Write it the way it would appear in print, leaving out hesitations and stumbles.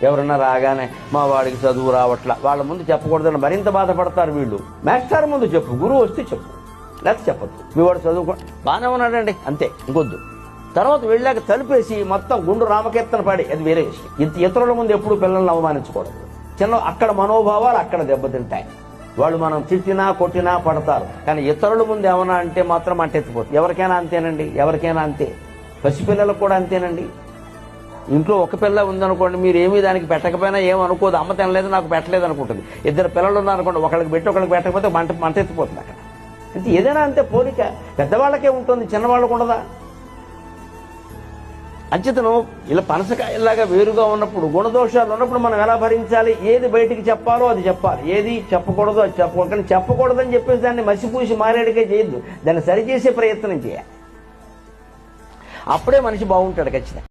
ఎవరన్నా రాగానే మా వాడికి చదువు రావట్లా వాళ్ళ ముందు చెప్పకూడదని మరింత బాధపడతారు వీళ్ళు. మాస్టర్ ముందు చెప్పు, గురువు వస్తే చెప్పు, లేకపోతే చెప్పద్దు. మీ వాడు చదువుకో బాగానే ఉన్నాడండి అంతే, ఇంకొద్దు. తర్వాత వెళ్ళాక తలుపేసి మొత్తం గుండు రామకీర్తన పాడి, అది వేరే విషయం. ఇతరుల ముందు ఎప్పుడు పిల్లల్ని అవమానించకూడదు. అక్కడ మనోభావాలు అక్కడ దెబ్బతింటాయి. వాళ్ళు మనం తిట్టినా కొట్టినా పడతారు, కానీ ఇతరుల ముందు ఏమన్నా అంటే మాత్రం అంటెత్తిపోతుంది. ఎవరికైనా అంతేనండి, ఎవరికైనా అంతే. పసిపిల్లలకు కూడా అంతేనండి. ఇంట్లో ఒక పిల్ల ఉందనుకోండి, మీరు ఏమీ దానికి పెట్టకపోయినా ఏమనుకోదు. అమ్మ తినలేదు నాకు పెట్టలేదు అనుకుంటుంది. ఇద్దరు పిల్లలు ఉన్నారనుకోండి, ఒకళ్ళకి పెట్టి ఒకళ్ళకి పెట్టకపోతే మంట ఎత్తిపోతుంది అక్కడ. అంటే ఏదైనా అంతే పోలిక. పెద్దవాళ్ళకే ఉంటుంది, చిన్నవాళ్ళకు ఉండదా? అంచేతను ఇలా పనసకాయలాగా వేరుగా ఉన్నప్పుడు, గుణదోషాలు ఉన్నప్పుడు మనం ఎలా భరించాలి? ఏది బయటికి చెప్పాలో అది చెప్పాలి, ఏది చెప్పకూడదో అది చెప్పకూడదు. కానీ చెప్పకూడదని చెప్పేసి దాన్ని మసిపూసి మారేడుగా చేయొద్దు, దాన్ని సరిచేసే ప్రయత్నం చేయాలి. అప్పుడే మనిషి బాగుంటాడు ఖచ్చితంగా.